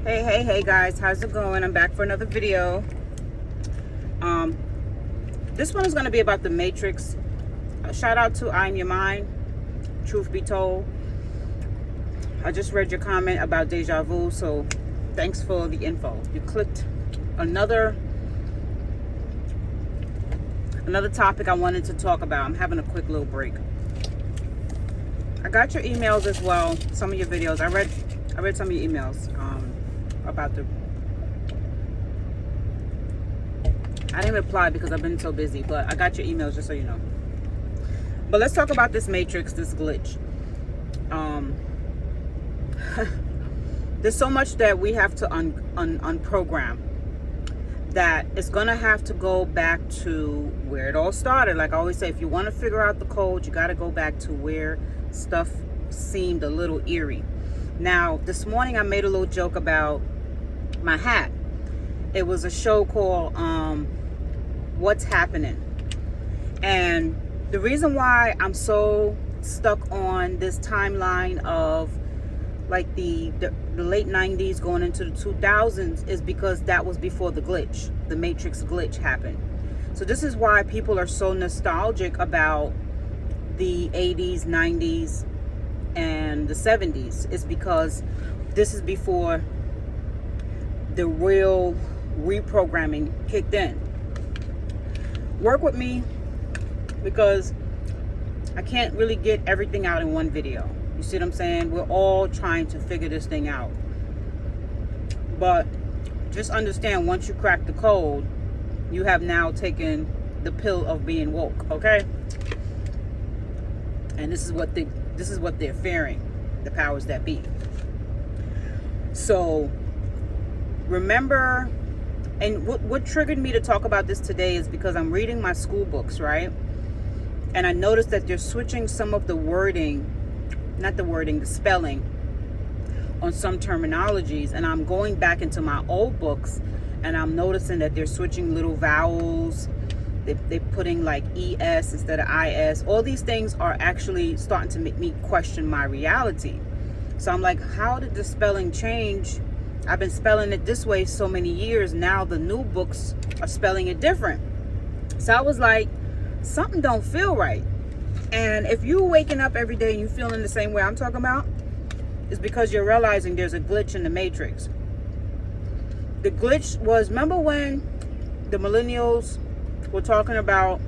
Hey guys, how's it going? I'm back for another video. This one is going to be about the Matrix. Shout out to I'm Your Mind. Truth be told, I just read your comment about Deja Vu, so thanks for the info. You clicked another topic I wanted to talk about. I'm having a quick little break. I got your emails as well, some of your videos. I read some of your emails about the... I didn't reply because I've been so busy, but I got your emails, just so you know. But let's talk about this Matrix, this glitch. There's so much that we have to unprogram, that it's gonna have to go back to where it all started. Like I always say, if you want to figure out the code, you got to go back to where stuff seemed a little eerie. Now, this morning I made a little joke about my hat. It was a show called What's Happening, and the reason why I'm so stuck on this timeline of like the late 90s going into the 2000s is because that was before the glitch, the Matrix glitch happened. So this is why people are so nostalgic about the 80s, 90s, and the 70s. It's because this is before the real reprogramming kicked in. Work with me, because I can't really get everything out in one video. You see what I'm saying? We're all trying to figure this thing out. But just understand, once you crack the code, you have now taken the pill of being woke, okay? And this is what they're fearing, the powers that be. So remember, and what triggered me to talk about this today is because I'm reading my school books, right? And I noticed that they're switching some of the wording, not the wording, the spelling on some terminologies. And I'm going back into my old books and I'm noticing that they're switching little vowels. They're putting like ES instead of IS. All these things are actually starting to make me question my reality. So I'm like, how did the spelling change? I've been spelling it this way so many years. Now the new books are spelling it different. So I was like, something don't feel right. And if you're waking up every day and you feeling the same way I'm talking about, it's because you're realizing there's a glitch in the Matrix. The glitch was, remember when the millennials were talking about,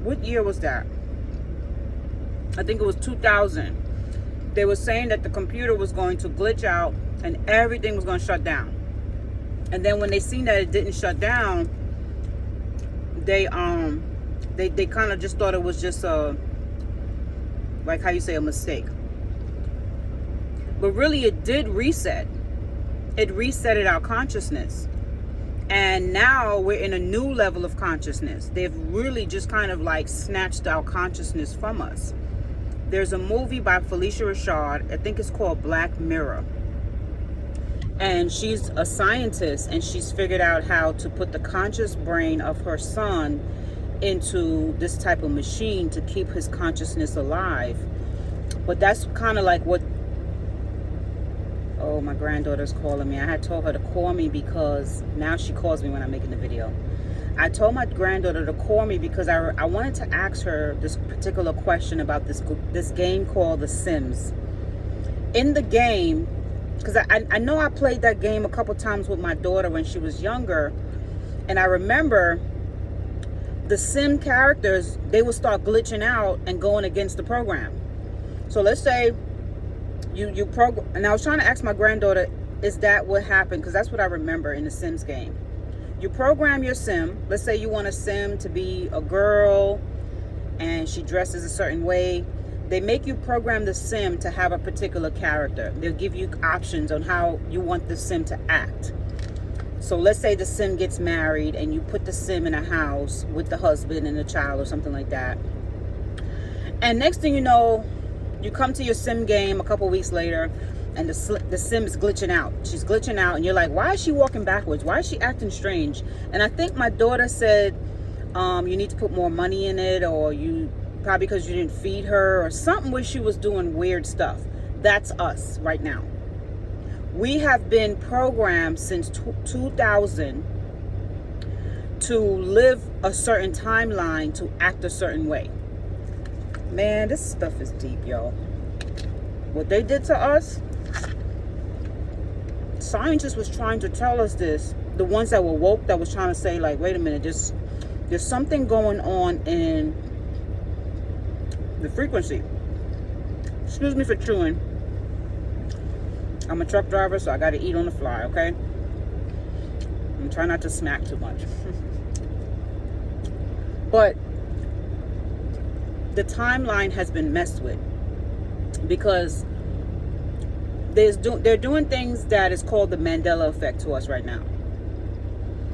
what year was that? I think it was 2000. They were saying that the computer was going to glitch out and everything was going to shut down. And then when they seen that it didn't shut down, they kind of just thought it was just a, like how you say, a mistake. But really it did reset. It resetted our consciousness. And now we're in a new level of consciousness. They've really just kind of like snatched our consciousness from us. There's a movie by Felicia Rashad, I think it's called Black Mirror. And she's a scientist, and she's figured out how to put the conscious brain of her son into this type of machine to keep his consciousness alive. But that's kind of like what... Oh, my granddaughter's calling me. I had told her to call me because now she calls me when I'm making the video. I told my granddaughter to call me because I wanted to ask her this particular question about this game called The Sims. In the game, because I know I played that game a couple times with my daughter when she was younger, and I remember the sim characters, they would start glitching out and going against the program. So let's say you program, and I was trying to ask my granddaughter, is that what happened? Because that's what I remember in the Sims game. You program your sim. Let's say you want a sim to be a girl and she dresses a certain way. They make you program the sim to have a particular character. They'll give you options on how you want the sim to act. So let's say the sim gets married and you put the sim in a house with the husband and the child or something like that. And next thing you know, you come to your sim game a couple weeks later and the sim is glitching out. She's glitching out and you're like, why is she walking backwards? Why is she acting strange? And I think my daughter said, you need to put more money in it, or you probably because you didn't feed her or something, where she was doing weird stuff. That's us right now. We have been programmed since 2000 to live a certain timeline, to act a certain way. Man, this stuff is deep, y'all. What they did to us, scientists was trying to tell us this. The ones that were woke, that was trying to say, like, wait a minute, there's something going on in the frequency. Excuse me for chewing. I'm a truck driver, so I got to eat on the fly, okay? I'm trying not to smack too much. But the timeline has been messed with because they're doing things that is called the Mandela effect to us right now.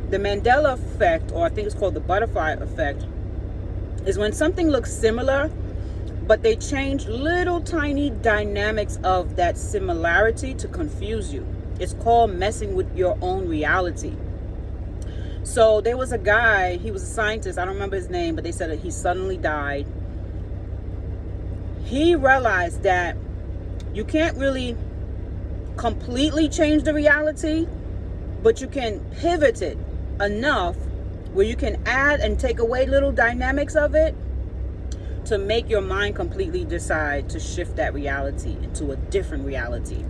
The Mandela effect, or I think it's called the butterfly effect, is when something looks similar, but they change little tiny dynamics of that similarity to confuse you. It's called messing with your own reality. So there was a guy, he was a scientist, I don't remember his name, but they said that he suddenly died. He realized that you can't really completely change the reality, but you can pivot it enough where you can add and take away little dynamics of it to make your mind completely decide to shift that reality into a different reality.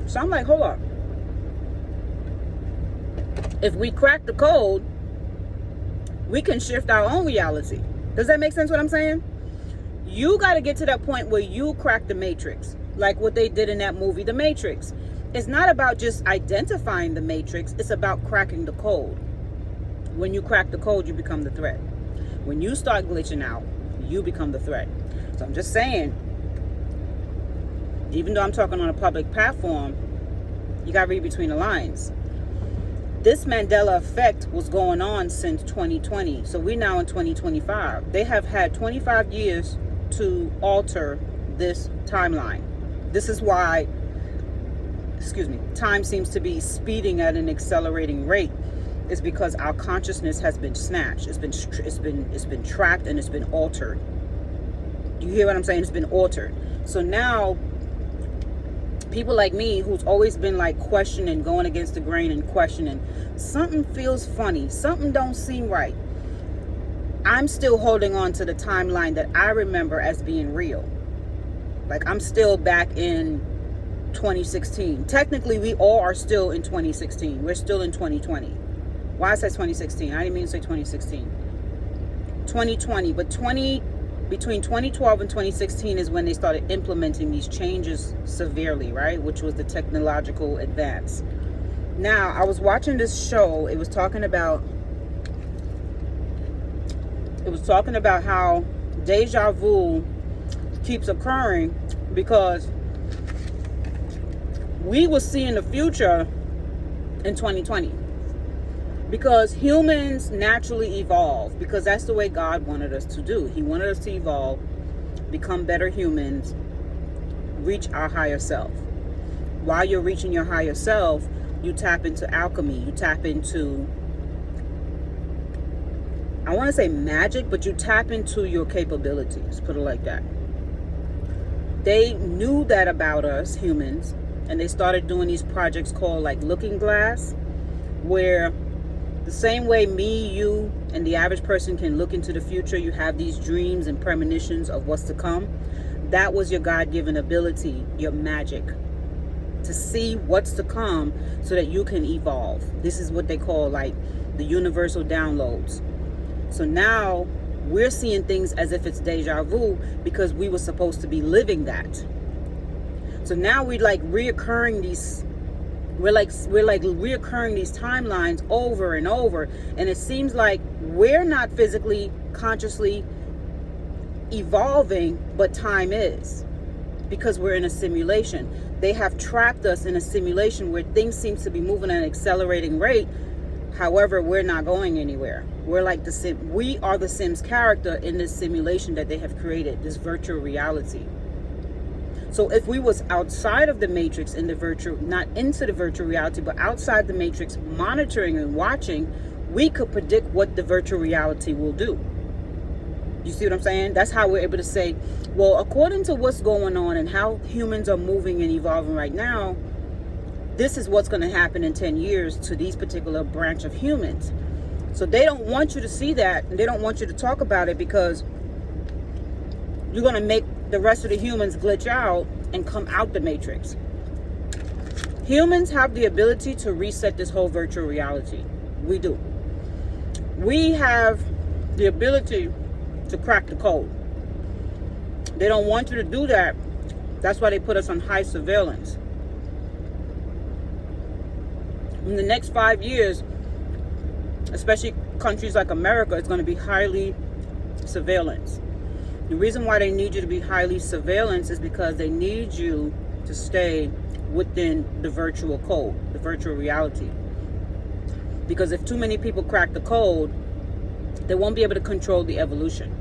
So I'm like, hold up. If we crack the code, we can shift our own reality. Does that make sense what I'm saying? You got to get to that point where you crack the matrix, like what they did in that movie, The Matrix. It's not about just identifying the matrix. It's about cracking the code. When you crack the code, you become the threat. When you start glitching out, you become the threat. So I'm just saying, even though I'm talking on a public platform, you got to read between the lines. This Mandela effect was going on since 2020. So we're now in 2025. They have had 25 years to alter this timeline. This is why, time seems to be speeding at an accelerating rate. It's because our consciousness has been snatched. It's been trapped and it's been altered. You hear what I'm saying? It's been altered. So now people like me, who's always been like questioning, going against the grain and questioning, something feels funny, something don't seem right. I'm still holding on to the timeline that I remember as being real. Like, I'm still back in 2016. Technically, we all are still in 2016. We're still in 2020. Why I said 2016? I didn't mean to say 2016. 2020, but between 2012 and 2016 is when they started implementing these changes severely, right? Which was the technological advance. Now, I was watching this show. It was talking about how Deja Vu keeps occurring because we were seeing the future in 2020. Because humans naturally evolve, because that's the way God wanted us to do. He wanted us to evolve, become better humans, reach our higher self. While you're reaching your higher self, you tap into alchemy, you tap into, I want to say magic, but you tap into your capabilities, put it like that. They knew that about us humans, and they started doing these projects called like Looking Glass, where the same way me, you, and the average person can look into the future, you have these dreams and premonitions of what's to come. That was your God-given ability, your magic, to see what's to come so that you can evolve. This is what they call like the universal downloads. So now we're seeing things as if it's deja vu because we were supposed to be living that. So now we're like reoccurring these timelines over and over, and it seems like we're not physically consciously evolving, but time is, because we're in a simulation. They have trapped us in a simulation where things seem to be moving at an accelerating rate. However, we're not going anywhere. We're like we are the Sims character in this simulation that they have created, this virtual reality. So if we was outside of the matrix, in the virtual, not into the virtual reality, but outside the matrix, monitoring and watching, we could predict what the virtual reality will do. You see what I'm saying? That's how we're able to say, well, according to what's going on and how humans are moving and evolving right now, this is what's going to happen in 10 years to these particular branch of humans. So they don't want you to see that, and they don't want you to talk about it, because you're going to make the rest of the humans glitch out and come out the matrix. Humans have the ability to reset this whole virtual reality. We do. We have the ability to crack the code. They don't want you to do that. That's why they put us on high surveillance. In the next 5 years, especially countries like America, it's going to be highly surveillance. The reason why they need you to be highly surveillance is because they need you to stay within the virtual code, the virtual reality. Because if too many people crack the code, they won't be able to control the evolution.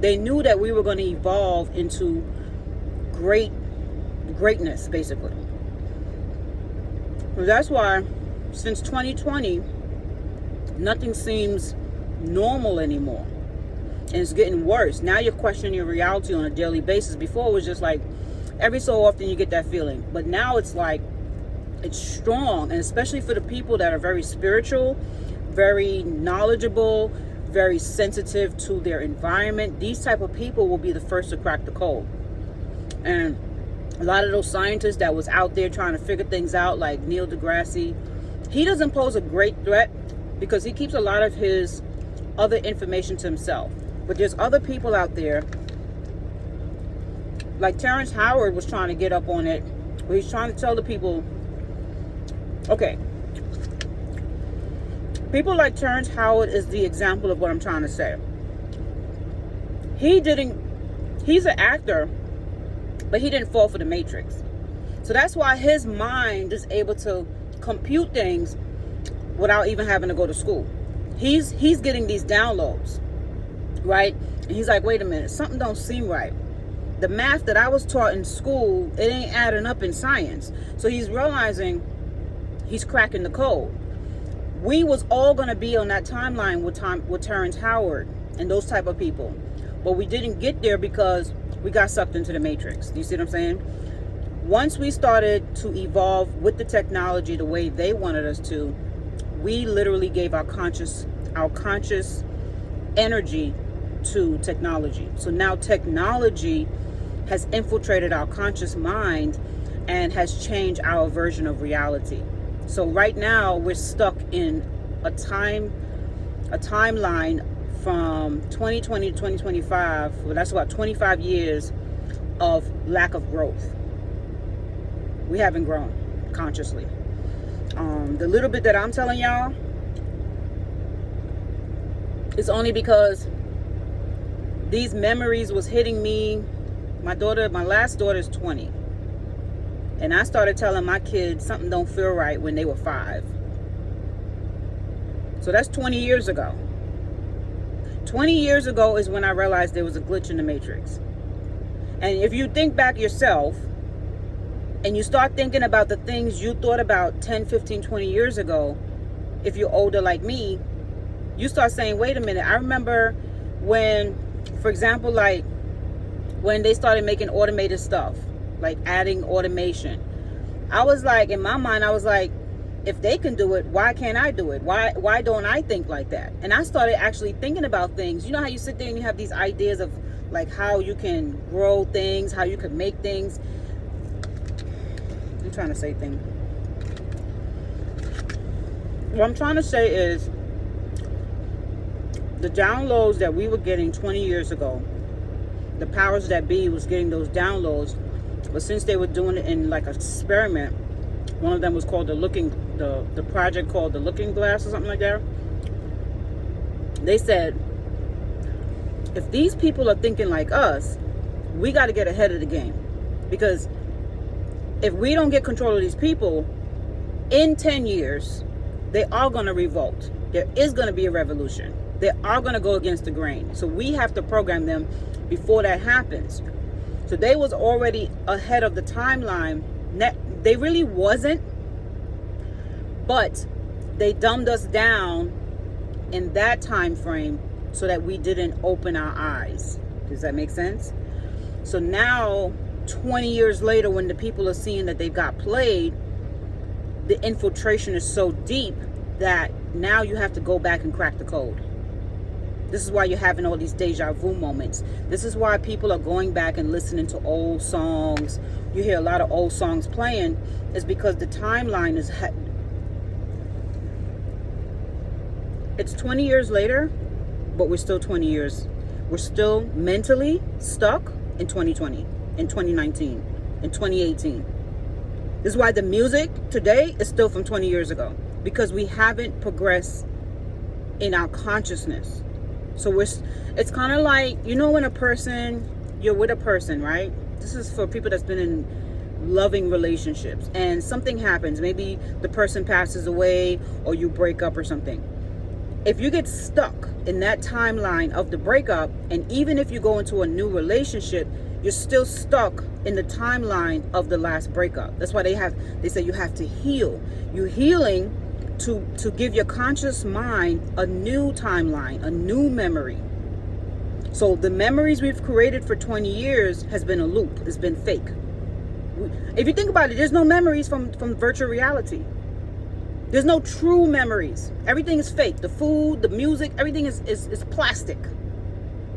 They knew that we were going to evolve into greatness, basically. So that's why since 2020, nothing seems normal anymore. And it's getting worse. Now you're questioning your reality on a daily basis. Before it was just like every so often you get that feeling. But now it's like, it's strong. And especially for the people that are very spiritual, very knowledgeable, very sensitive to their environment, these type of people will be the first to crack the code. And a lot of those scientists that was out there trying to figure things out, like Neil deGrasse, he doesn't pose a great threat because he keeps a lot of his other information to himself. But there's other people out there, like Terrence Howard was trying to get up on it, where he's trying to tell the people, okay, people like Terrence Howard is the example of what I'm trying to say. He's an actor, but he didn't fall for the Matrix. So that's why his mind is able to compute things without even having to go to school. He's getting these downloads, right? And he's like, wait a minute, something don't seem right. The math that I was taught in school, it ain't adding up in science. So he's realizing he's cracking the code. We was all going to be on that timeline with Terrence Howard and those type of people. But we didn't get there because we got sucked into the Matrix. Do you see what I'm saying? Once we started to evolve with the technology the way they wanted us to, we literally gave our conscious energy to technology. So now technology has infiltrated our conscious mind and has changed our version of reality. So right now we're stuck in a timeline from 2020 to 2025. Well, that's about 25 years of lack of growth. We haven't grown consciously. The little bit that I'm telling y'all is only because these memories was hitting me. My last daughter is 20. And I started telling my kids something don't feel right when they were 5. So that's 20 years ago. 20 years ago is when I realized there was a glitch in the Matrix. And if you think back yourself, and you start thinking about the things you thought about 10, 15, 20 years ago, if you're older like me, you start saying, wait a minute, I remember when, for example, like when they started making automated stuff, like adding automation. I was like, in my mind, I was like, if they can do it, why can't I do it? Why don't I think like that? And I started actually thinking about things. You know how you sit there and you have these ideas of like how you can grow things, how you can make things. I'm trying to say things. What I'm trying to say is the downloads that we were getting 20 years ago, the powers that be was getting those downloads, but since they were doing it in like an experiment, one of them was called the project called the Looking Glass or something like that. They said, if these people are thinking like us, we got to get ahead of the game, because if we don't get control of these people, in 10 years, they are going to revolt. There is going to be a revolution. They are going to go against the grain. So we have to program them before that happens. So they was already ahead of the timeline. They really wasn't, but they dumbed us down in that time frame so that we didn't open our eyes. Does that make sense? So now, 20 years later, when the people are seeing that they got played, the infiltration is so deep that now you have to go back and crack the code. This is why you're having all these deja vu moments. This is why people are going back and listening to old songs. You hear a lot of old songs playing, is because the timeline is, it's 20 years later, but we're still 20 years. We're still mentally stuck in 2020, in 2019, in 2018. This is why the music today is still from 20 years ago, because we haven't progressed in our consciousness. So it's kind of like, you know, when you're with a person, right? This is for people that's been in loving relationships and something happens. Maybe the person passes away or you break up or something. If you get stuck in that timeline of the breakup, and even if you go into a new relationship, you're still stuck in the timeline of the last breakup. That's why they say you have to heal. You're healing to give your conscious mind a new timeline, a new memory. So the memories we've created for 20 years has been a loop. It's been fake. If you think about it, there's no memories from virtual reality. There's no true memories. Everything is fake. The food, the music, everything is plastic.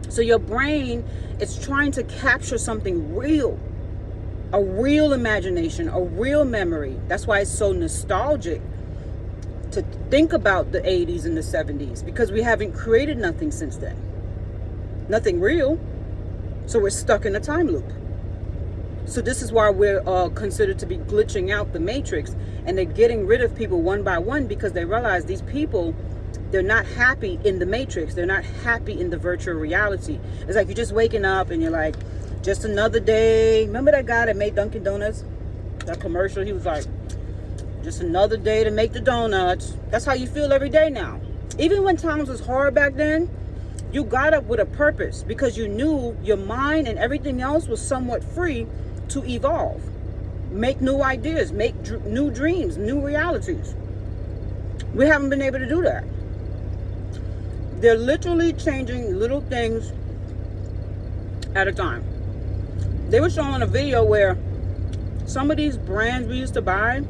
So your brain is trying to capture something real, a real imagination, a real memory. That's why it's so nostalgic to think about the 80s and the 70s, because we haven't created nothing since then. Nothing real. So we're stuck in a time loop. So this is why we're considered to be glitching out the matrix, and they're getting rid of people one by one, because they realize these people, they're not happy in the matrix. They're not happy in the virtual reality. It's like you're just waking up and you're like, just another day. Remember that guy that made Dunkin' Donuts? That commercial, he was like, just another day to make the donuts. That's how you feel every day now. Even when times was hard back then, you got up with a purpose, because you knew your mind and everything else was somewhat free to evolve, make new ideas, make new dreams, new realities. We haven't been able to do that. They're literally changing little things at a time. They were showing a video where some of these brands we used to buy,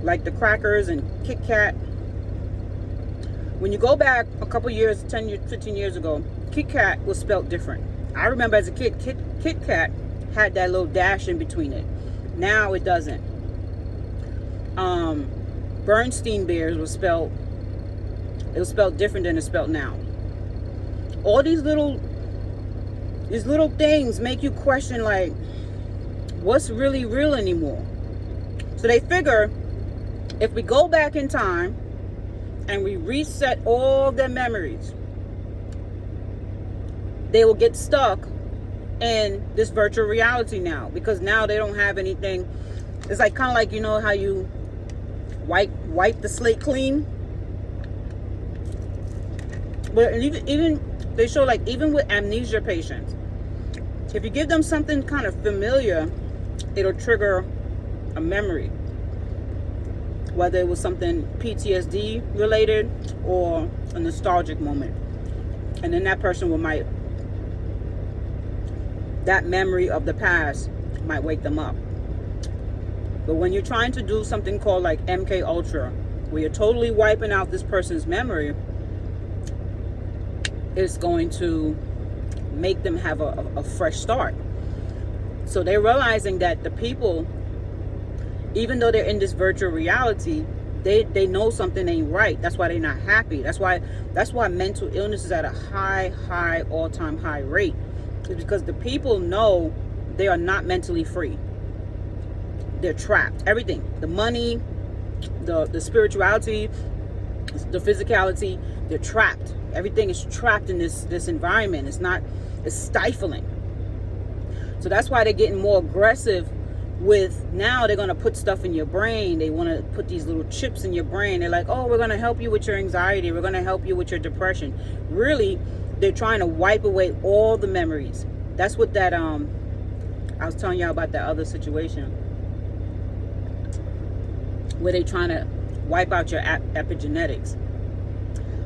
like the crackers and Kit Kat, when you go back a couple years, 10 years, 15 years ago, Kit Kat was spelled different. I remember as a kid, Kit Kat had that little dash in between it. Now it doesn't. Bernstein Bears was spelled different than it's spelled now. All these little things make you question, like, what's really real anymore? So they figure if we go back in time and we reset all their memories, they will get stuck in this virtual reality now, because now they don't have anything. It's like kind of like, you know how you wipe the slate clean. But even they show, like, even with amnesia patients, if you give them something kind of familiar, it'll trigger a memory, whether it was something PTSD related or a nostalgic moment, and then that person that memory of the past might wake them up. But when you're trying to do something called like MK Ultra, where you're totally wiping out this person's memory, it's going to make them have a fresh start. So they're realizing that the people, even though they're in this virtual reality, they know something ain't right. That's why they're not happy. That's why mental illness is at a high all-time high rate. It's because the people know they are not mentally free. They're trapped. Everything, the money, the spirituality, the physicality, they're trapped. Everything is trapped in this environment. It's stifling. So that's why they're getting more aggressive with, now they're going to put stuff in your brain. They want to put these little chips in your brain. They're like, oh, we're going to help you with your anxiety. We're going to help you with your depression. Really, they're trying to wipe away all the memories. That's what that, I was telling y'all about that other situation, where they're trying to wipe out your epigenetics.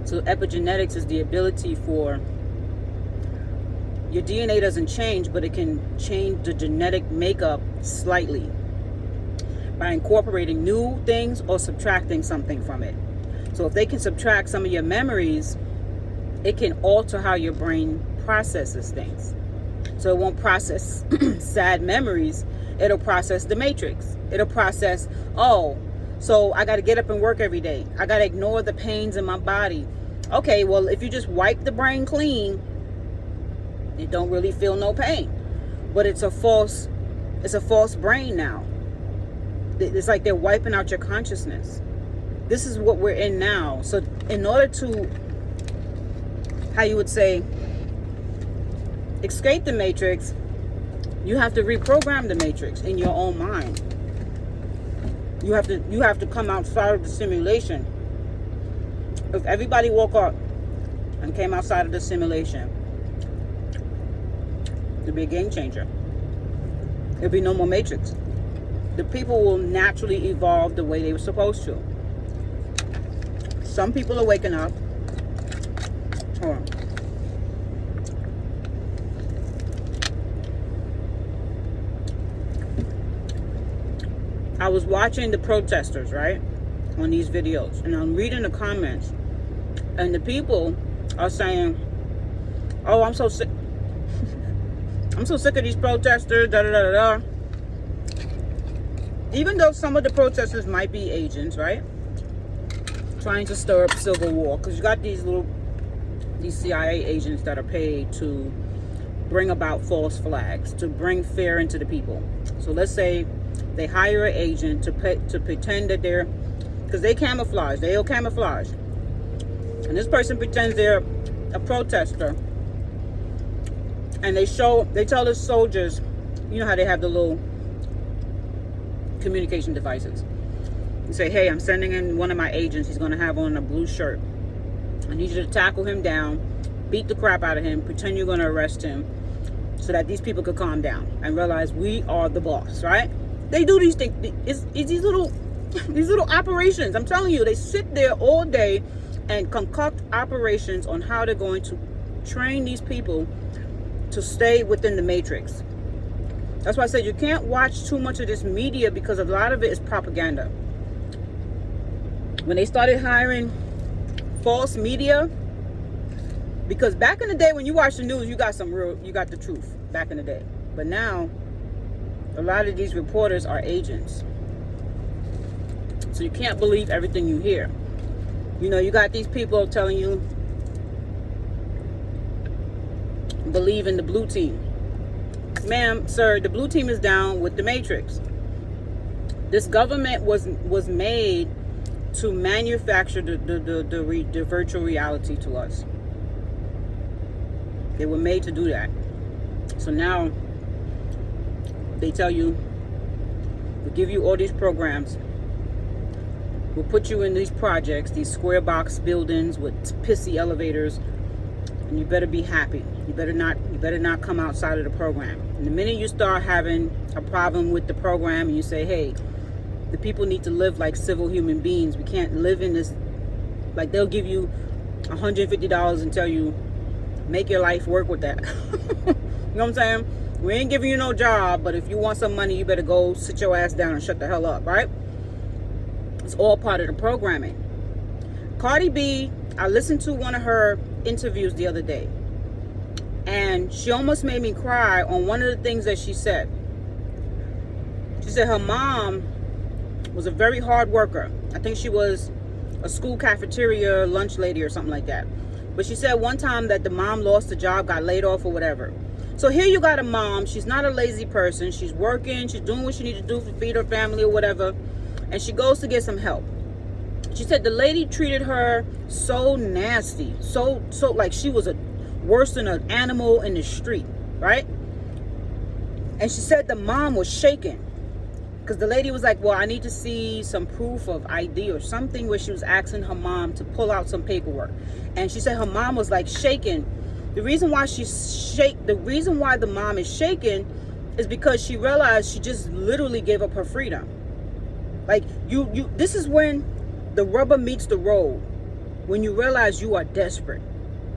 So epigenetics is the ability for your DNA doesn't change, but it can change the genetic makeup slightly. by incorporating new things or subtracting something from it. So if they can subtract some of your memories, it can alter how your brain processes things. So it won't process sad memories. It'll process the matrix. It'll process, oh, so I got to get up and work every day. I got to ignore the pains in my body. Okay, well, if you just wipe the brain clean, it don't really feel no pain. But it's a false brain now. It's like they're wiping out your consciousness. This is what we're in now. So in order to, how you would say, escape the matrix, you have to reprogram the matrix in your own mind. You have to come outside of the simulation. If everybody woke up and came outside of the simulation, it'd be a game changer. There'd be no more matrix. The people will naturally evolve the way they were supposed to. Some people are waking up. Hold on. I was watching the protesters, right, on these videos, and I'm reading the comments, and the people are saying, oh, I'm so sick. I'm so sick of these protesters, da da da da. Even though some of the protesters might be agents, right, trying to stir up civil war, because you got these CIA agents that are paid to bring about false flags, to bring fear into the people. So let's say they hire an agent to pretend that they're, because they'll camouflage, and this person pretends they're a protester, and they tell the soldiers, you know how they have the little communication devices. You say, hey, I'm sending in one of my agents. He's going to have on a blue shirt. I need you to tackle him down, beat the crap out of him, pretend you're going to arrest him, so that these people could calm down and realize we are the boss, right? They do these things. It's these little operations. I'm telling you, they sit there all day and concoct operations on how they're going to train these people to stay within the matrix. That's why I said you can't watch too much of this media, because a lot of it is propaganda. When they started hiring false media, because back in the day when you watch the news, you got the truth back in the day. But now, a lot of these reporters are agents. So you can't believe everything you hear. You know, you got these people telling you, believe in the blue team. Ma'am, sir, the blue team is down with the matrix. This government was made to manufacture the virtual reality to us. They were made to do that. So now they tell you, we'll give you all these programs. We'll put you in these projects, these square box buildings with pissy elevators, and you better be happy. You better not come outside of the program. And the minute you start having a problem with the program, and you say, hey, the people need to live like civil human beings. We can't live in this, like they'll give you $150 and tell you, make your life work with that. You know what I'm saying? We ain't giving you no job, but if you want some money, you better go sit your ass down and shut the hell up, right? It's all part of the programming. Cardi B, I listened to one of her interviews the other day, and she almost made me cry on one of the things that she said. She said her mom was a very hard worker. I think she was a school cafeteria lunch lady or something like that. But she said one time that the mom lost the job, got laid off or whatever. So here you got a mom. She's not a lazy person. She's working. She's doing what she needs to do to feed her family or whatever. And she goes to get some help. She said the lady treated her so nasty. So like she was worse than an animal in the street, right? And she said the mom was shaking. Because the lady was like, well, I need to see some proof of ID or something, where she was asking her mom to pull out some paperwork. And she said her mom was like shaking. The reason why the mom is shaking is because she realized she just literally gave up her freedom. Like this is when the rubber meets the road. When you realize you are desperate.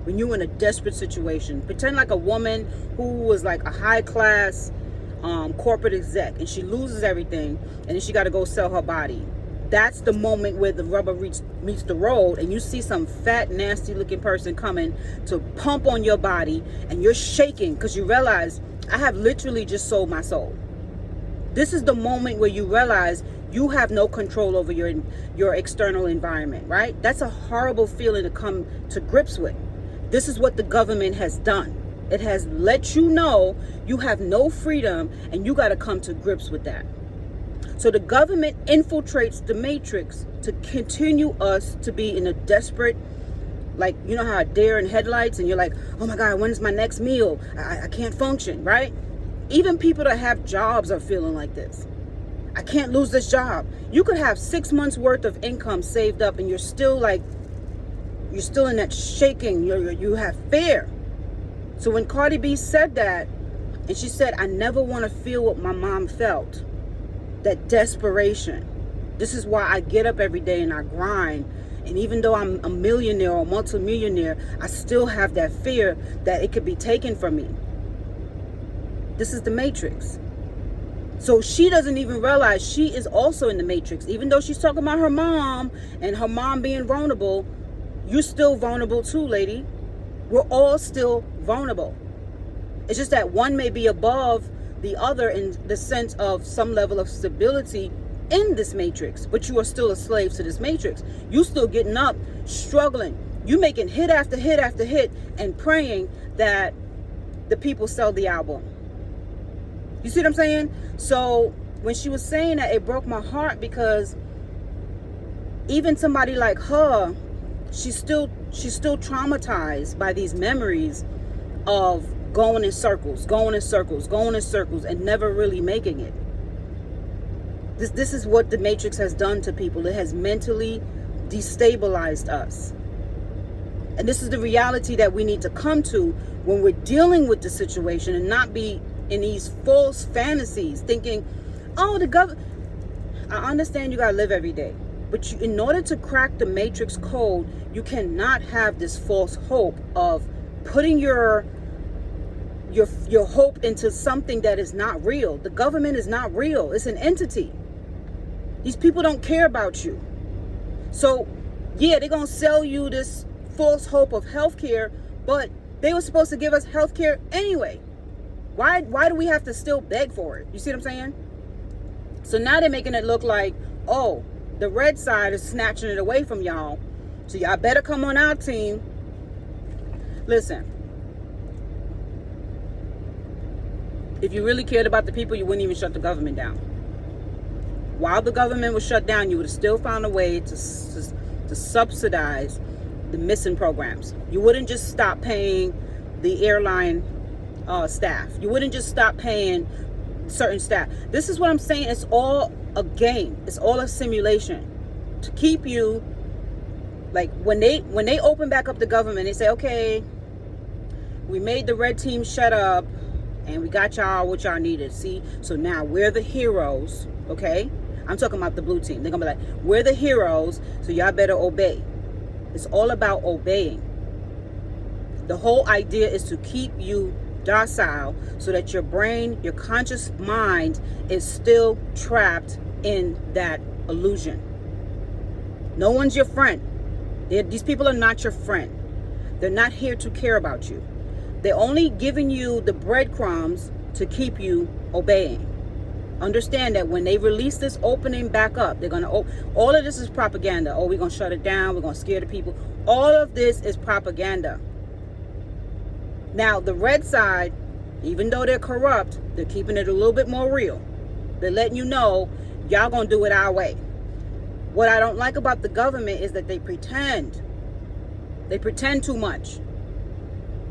When you're in a desperate situation. Pretend like a woman who was like a high class corporate exec, and she loses everything, and then she got to go sell her body. That's the moment where the rubber meets the road, and you see some fat, nasty looking person coming to pump on your body, and you're shaking because you realize, I have literally just sold my soul. This is the moment where you realize you have no control over your external environment, right? That's a horrible feeling to come to grips with. This is what the government has done. It has let you know you have no freedom, and you got to come to grips with that. So the government infiltrates the matrix to continue us to be in a desperate, like, you know how a deer in headlights, and you're like, oh my God, when's my next meal? I can't function, right? Even people that have jobs are feeling like this. I can't lose this job. You could have 6 months worth of income saved up, and you're still in that shaking. You have fear. So when Cardi B said that, and she said, I never want to feel what my mom felt, that desperation. This is why I get up every day and I grind. And even though I'm a millionaire or multimillionaire, I still have that fear that it could be taken from me. This is the matrix. So she doesn't even realize she is also in the matrix. Even though she's talking about her mom and her mom being vulnerable, you're still vulnerable too, lady. We're all still vulnerable. It's just that one may be above the other in the sense of some level of stability in this matrix, but you are still a slave to this matrix. You still getting up, struggling. You making hit after hit after hit and praying that the people sell the album. You see what I'm saying? So when she was saying that, it broke my heart, because even somebody like her, she's still traumatized by these memories of going in circles, and never really making it. This is what the matrix has done to people. It has mentally destabilized us. And this is the reality that we need to come to when we're dealing with the situation, and not be in these false fantasies thinking, oh, the government. I understand you gotta live every day, but in order to crack the matrix code, you cannot have this false hope of putting your hope into something that is not real. The government is not real. It's an entity. These people don't care about you. So yeah, they're gonna sell you this false hope of healthcare, but they were supposed to give us healthcare anyway. Why do we have to still beg for it? You see what I'm saying? So now they're making it look like, oh, the red side is snatching it away from y'all, so y'all better come on our team. Listen, if you really cared about the people, you wouldn't even shut the government down. While the government was shut down, you would have still found a way to subsidize the missing programs. You wouldn't just stop paying the airline staff. You wouldn't just stop paying certain staff. This is what I'm saying. It's all a game. It's all a simulation to keep you, like, when they open back up the government, they say, okay, we made the red team shut up, and we got y'all what y'all needed. See, so now we're the heroes. Okay, I'm talking about the blue team. They're gonna be like, we're the heroes, so y'all better obey. It's all about obeying. The whole idea is to keep you docile, so that your brain, your conscious mind, is still trapped in that illusion. No one's your friend. These people are not your friend. They're not here to care about you. They're only giving you the breadcrumbs to keep you obeying. Understand that when they release this opening back up, they're going to, all of this is propaganda. Oh, we're going to shut it down. We're going to scare the people. All of this is propaganda. Now, the red side, even though they're corrupt, they're keeping it a little bit more real. They're letting you know, y'all going to do it our way. What I don't like about the government is that they pretend. They pretend too much.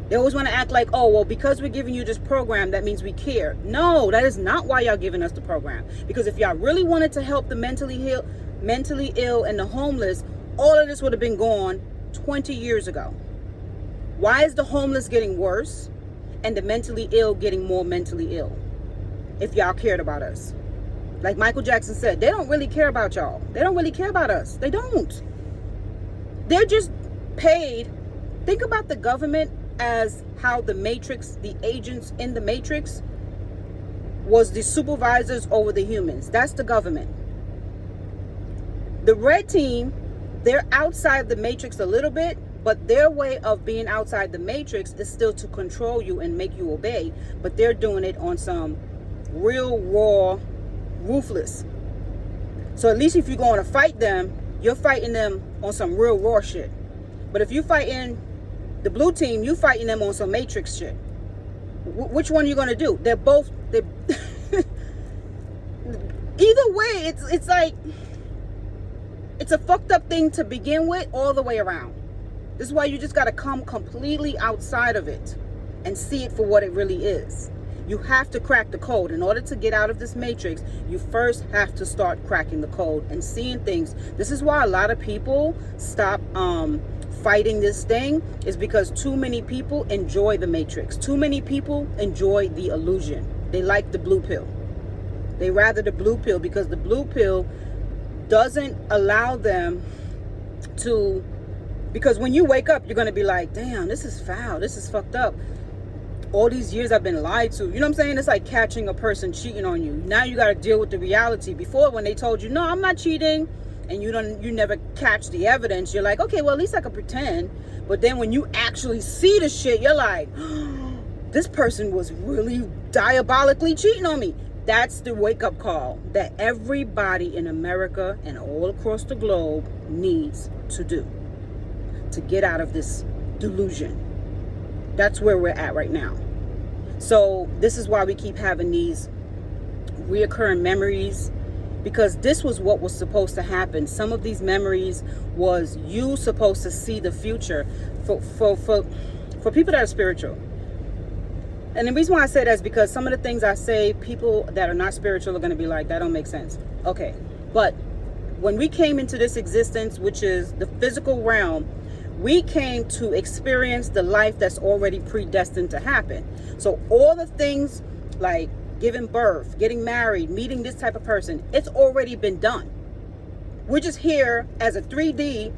They always want to act like, oh, well, because we're giving you this program, that means we care. No, that is not why y'all giving us the program. Because if y'all really wanted to help the mentally ill and the homeless, all of this would have been gone 20 years ago. Why is the homeless getting worse and the mentally ill getting more mentally ill? If y'all cared about us. Like Michael Jackson said, they don't really care about y'all. They don't really care about us. They don't. They're just paid. Think about the government as how the matrix, the agents in the matrix, was the supervisors over the humans. That's the government. The red team, they're outside the matrix a little bit, but their way of being outside the matrix is still to control you and make you obey, but they're doing it on some real raw, ruthless. So at least if you're going to fight them, you're fighting them on some real raw shit. But if you're fighting the blue team, you're fighting them on some matrix shit. Which one are you going to do? They're both... either way, it's like... it's a fucked up thing to begin with all the way around. This is why you just got to come completely outside of it and see it for what it really is. You have to crack the code. In order to get out of this matrix, you first have to start cracking the code and seeing things. This is why a lot of people stop fighting this thing, is because too many people enjoy the matrix. Too many people enjoy the illusion. They like the blue pill. They rather the blue pill, because the blue pill doesn't allow them to, because when you wake up, you're going to be like, damn, this is foul. This is fucked up. All these years I've been lied to. You know what I'm saying? It's like catching a person cheating on you. Now you got to deal with the reality. Before, when they told you, no, I'm not cheating, and you never catch the evidence, you're like, okay, well, at least I can pretend. But then when you actually see the shit, you're like, oh, this person was really diabolically cheating on me. That's the wake-up call that everybody in America and all across the globe needs to do to get out of this delusion. That's where we're at right now. So this is why we keep having these reoccurring memories, because this was what was supposed to happen. Some of these memories was you supposed to see the future for people that are spiritual. And the reason why I say that is because some of the things I say, people that are not spiritual are going to be like, that don't make sense. Okay, but when we came into this existence, which is the physical realm, we came to experience the life that's already predestined to happen. So all the things like giving birth, getting married, meeting this type of person, it's already been done. We're just here as a 3D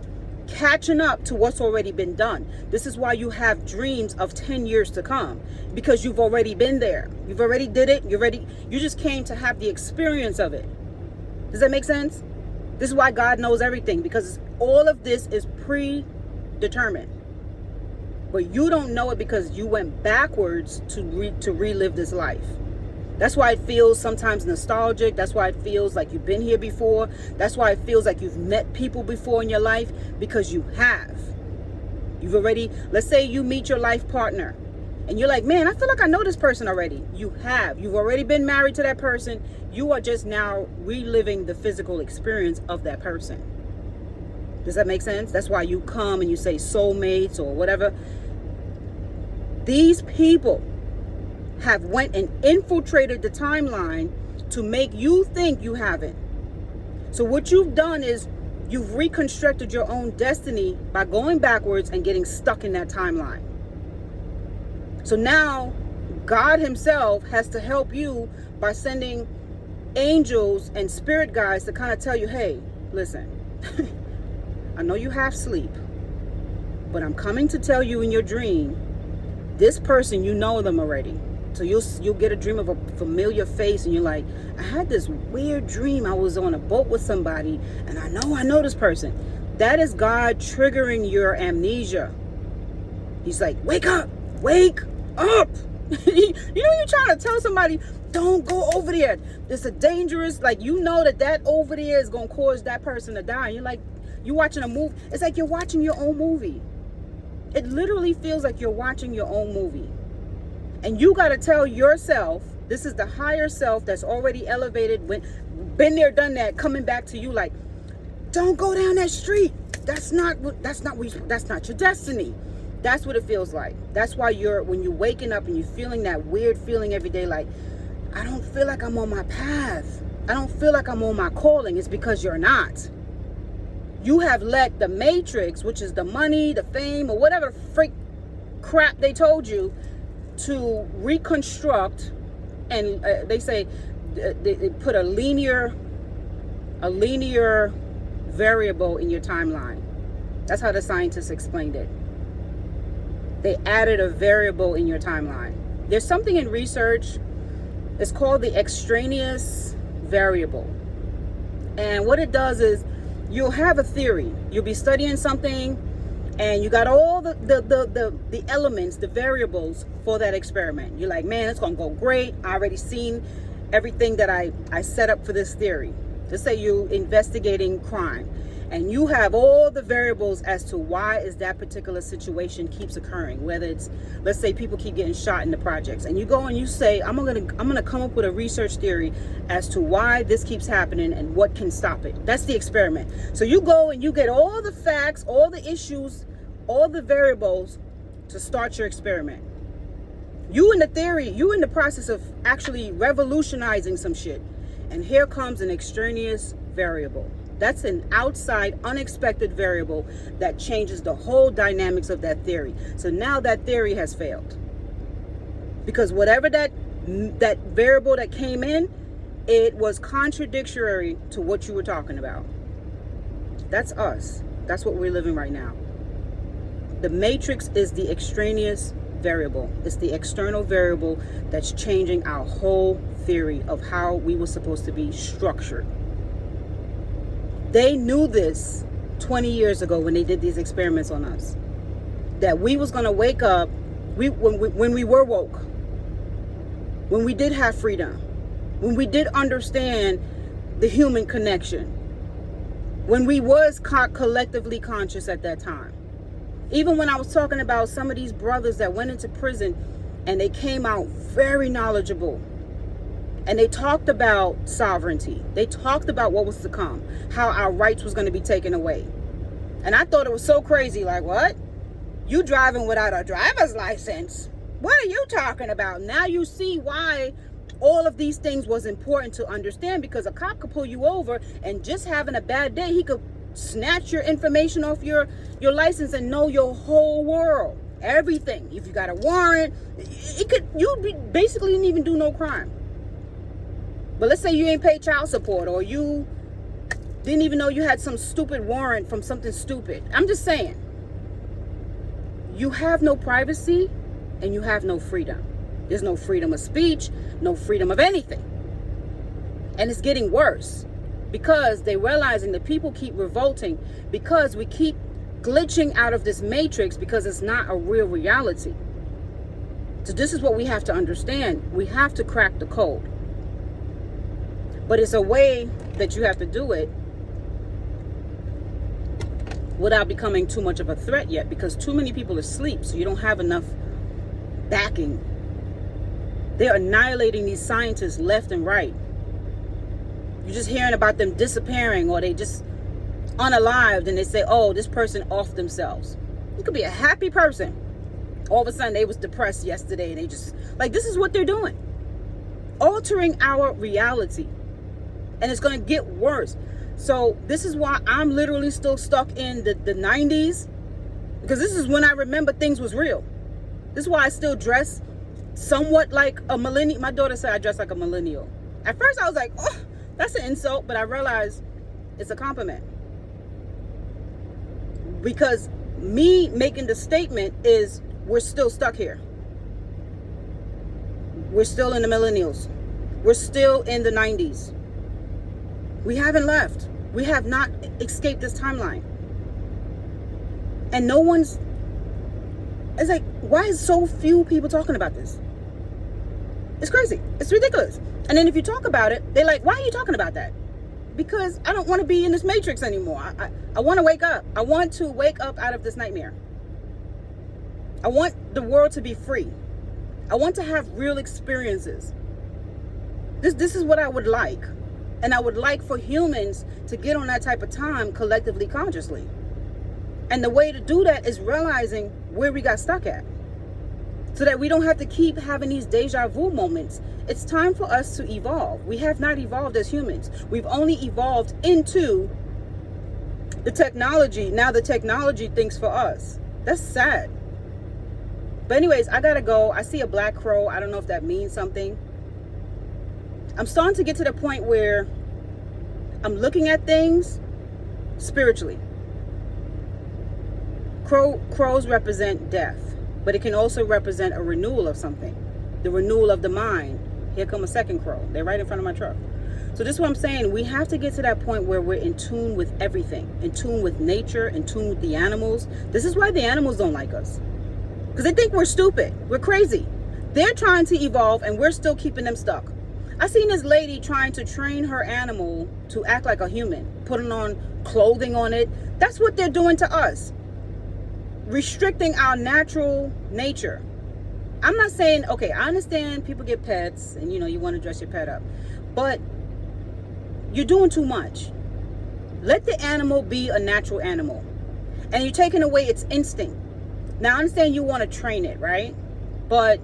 catching up to what's already been done. This is why you have dreams of 10 years to come, because you've already been there. You've already did it. You just came to have the experience of it. Does that make sense? This is why God knows everything, because all of this is predetermined. But you don't know it because you went backwards to relive this life. That's why it feels sometimes nostalgic. That's why it feels like you've been here before. That's why it feels like you've met people before in your life, because you have. You've already, let's say you meet your life partner and you're like, man, I feel like I know this person already. You have. You've already been married to that person. You are just now reliving the physical experience of that person. Does that make sense? That's why you come and you say soulmates or whatever. These people have went and infiltrated the timeline to make you think you haven't. So what you've done is you've reconstructed your own destiny by going backwards and getting stuck in that timeline. So now God himself has to help you by sending angels and spirit guides to kind of tell you, hey, listen, I know you have sleep, but I'm coming to tell you in your dream, this person, you know them already. So you'll get a dream of a familiar face and you're like, I had this weird dream. I was on a boat with somebody and I know this person. That is God triggering your amnesia. He's like, wake up. You know, you're trying to tell somebody, don't go over there. It's a dangerous, like, you know that over there is going to cause that person to die. And you're like, you're watching a movie. It's like you're watching your own movie. It literally feels like you're watching your own movie. And you got to tell yourself, this is the higher self that's already elevated, been there, done that, coming back to you like, don't go down that street. That's not your destiny. That's what it feels like. That's why when you're waking up and you're feeling that weird feeling every day, like, I don't feel like I'm on my path. I don't feel like I'm on my calling. It's because you're not. You have let the matrix, which is the money, the fame, or whatever freak crap they told you, to reconstruct, and they say they put a linear variable in your timeline. That's how the scientists explained it. They added a variable in your timeline. There's something in research It's called the extraneous variable. And what it does is you'll have a theory. You'll be studying something and you got all the elements, the variables for that experiment. You're like, man, it's going to go great. I already seen everything that I set up for this theory. Let's say you're investigating crime and you have all the variables as to why is that particular situation keeps occurring. Whether it's, let's say people keep getting shot in the projects, and you go and you say, I'm gonna come up with a research theory as to why this keeps happening and what can stop it. That's the experiment. So you go and you get all the facts, all the issues, all the variables to start your experiment. You in the theory, you in the process of actually revolutionizing some shit. And here comes an extraneous variable. That's an outside, unexpected variable that changes the whole dynamics of that theory. So now that theory has failed. Because whatever that variable that came in, it was contradictory to what you were talking about. That's us. That's what we're living right now. The matrix is the extraneous variable. It's the external variable that's changing our whole theory of how we were supposed to be structured. They knew this 20 years ago when they did these experiments on us, that we was going to wake up when we were woke, when we did have freedom, when we did understand the human connection, when we was collectively conscious at that time. Even when I was talking about some of these brothers that went into prison and they came out very knowledgeable. And they talked about sovereignty. They talked about what was to come, how our rights was going to be taken away. And I thought it was so crazy. Like, what? You driving without a driver's license? What are you talking about? Now you see why all of these things was important to understand, because a cop could pull you over and just having a bad day, he could snatch your information off your license and know your whole world. Everything. If you got a warrant, you basically didn't even do no crime. But let's say you ain't paid child support, or you didn't even know you had some stupid warrant from something stupid. I'm just saying, you have no privacy and you have no freedom. There's no freedom of speech, no freedom of anything. And it's getting worse because they're realizing that people keep revolting because we keep glitching out of this matrix because it's not a real reality. So this is what we have to understand. We have to crack the code. But it's a way that you have to do it without becoming too much of a threat yet, because too many people are asleep, so you don't have enough backing. They're annihilating these scientists left and right. You're just hearing about them disappearing, or they just unalived, and they say, oh, this person off themselves. You could be a happy person. All of a sudden they was depressed yesterday, and they just, like, this is what they're doing. Altering our reality. And it's going to get worse. So this is why I'm literally still stuck in the 90s. Because this is when I remember things was real. This is why I still dress somewhat like a millennial. My daughter said I dress like a millennial. At first I was like, oh, that's an insult. But I realized it's a compliment. Because me making the statement is we're still stuck here. We're still in the millennials. We're still in the 90s. We haven't left. We have not escaped this timeline. And no one's, it's like, why is so few people talking about this? It's crazy. It's ridiculous. And then if you talk about it, they're like, why are you talking about that? Because I don't want to be in this matrix anymore. I want to wake up. I want to wake up out of this nightmare. I want the world to be free. I want to have real experiences. This is what I would like. And I would like for humans to get on that type of time collectively, consciously. And the way to do that is realizing where we got stuck at, so that we don't have to keep having these deja vu moments. It's time for us to evolve. We have not evolved as humans. We've only evolved into the technology. Now the technology thinks for us. That's sad. But anyways, I gotta go. I see a black crow. I don't know if that means something. I'm starting to get to the point where I'm looking at things spiritually. Crows represent death, but it can also represent a renewal of something, the renewal of the mind, Here come a second crow. They're right in front of my truck. So this is what I'm saying. We have to get to that point where we're in tune with everything, in tune with nature, in tune with the animals. This is why the animals don't like us, because they think we're stupid. We're crazy. They're trying to evolve and we're still keeping them stuck. I seen this lady trying to train her animal to act like a human, putting on clothing on it. That's what they're doing to us, restricting our natural nature. I'm not saying, okay, I understand people get pets and you want to dress your pet up, but you're doing too much. Let the animal be a natural animal, and you're taking away its instinct. Now I understand you want to train it, right? But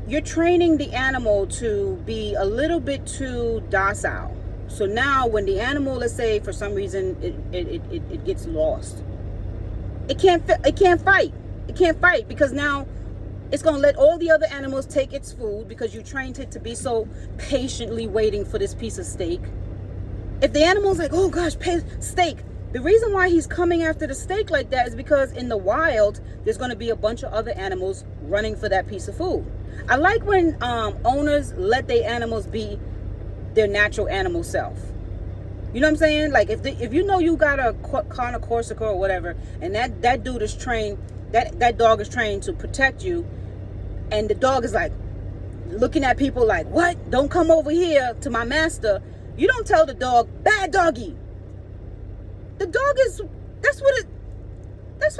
you're training the animal to be a little bit too docile. So now when the animal, let's say for some reason it gets lost, it can't fight. It can't fight because now it's going to let all the other animals take its food because you trained it to be so patiently waiting for this piece of steak. If the animal's like, oh gosh, steak. The reason why he's coming after the steak like that is because in the wild, there's going to be a bunch of other animals running for that piece of food. I like when owners let their animals be their natural animal self. You know what I'm saying? Like if you know you got a Carna Corsica or whatever, and that dude is trained, that dog is trained to protect you, and the dog is like looking at people like, what? Don't come over here to my master. You don't tell the dog, bad doggy. The dog that's what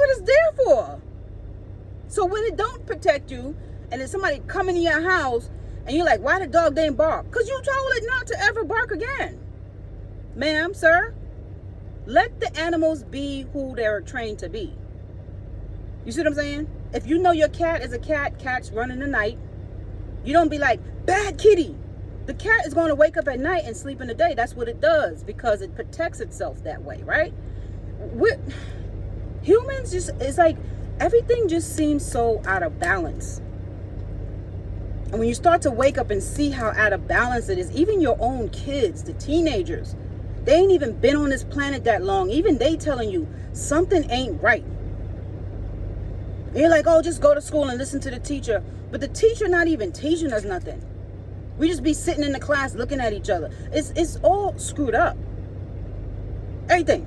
it's there for. So when it don't protect you, and then somebody come into your house, and you're like, why the dog didn't bark? Because you told it not to ever bark again. Ma'am, sir, let the animals be who they're trained to be. You see what I'm saying? If you know your cat is a cat, cat's running the night, you don't be like, bad kitty. The cat is going to wake up at night and sleep in the day. That's what it does because it protects itself that way, right? Humans it's like everything just seems so out of balance. And when you start to wake up and see how out of balance it is, even your own kids, the teenagers, they ain't even been on this planet that long. Even they telling you something ain't right. And you're like, oh, just go to school and listen to the teacher. But the teacher not even teaching us nothing. We just be sitting in the class looking at each other. It's all screwed up. Everything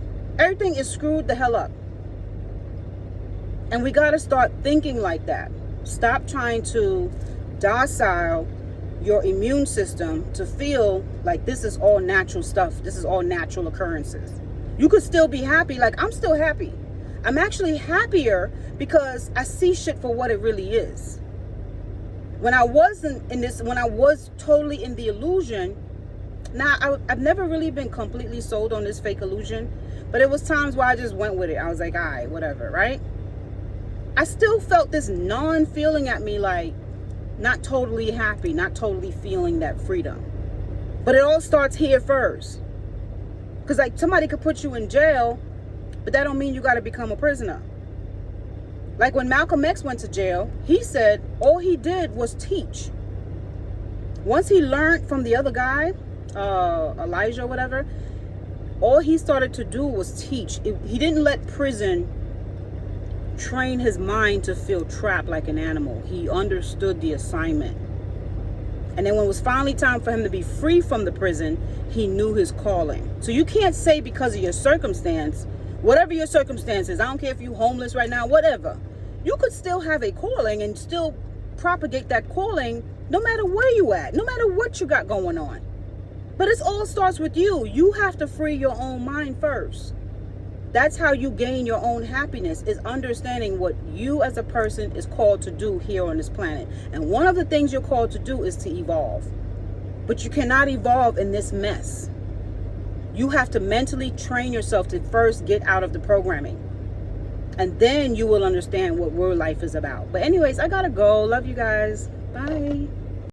is screwed the hell up. And we got to start thinking like that. Stop trying to docile your immune system to feel like this is all natural stuff. This is all natural occurrences. You could still be happy. Like, I'm still happy. I'm actually happier because I see shit for what it really is. When I wasn't in this, when I was totally in the illusion, now I've never really been completely sold on this fake illusion, but it was times where I just went with it. I was like, all right, whatever, right? I still felt this non-feeling at me, like not totally happy, not totally feeling that freedom. But it all starts here first. Because like somebody could put you in jail, but that don't mean you got to become a prisoner. Like when Malcolm X went to jail, he said all he did was teach. Once he learned from the other guy, Elijah or whatever, all he started to do was teach. He didn't let prison train his mind to feel trapped like an animal. He understood the assignment. And then when it was finally time for him to be free from the prison, he knew his calling. So you can't say because of your circumstance, whatever your circumstances, I don't care if you're homeless right now, whatever, you could still have a calling and still propagate that calling no matter where you at, no matter what you got going on. But it all starts with you. You have to free your own mind first. That's how you gain your own happiness, is understanding what you as a person is called to do here on this planet. And one of the things you're called to do is to evolve. But you cannot evolve in this mess. You have to mentally train yourself to first get out of the programming. And then you will understand what real life is about. But anyways, I gotta go. Love you guys. Bye.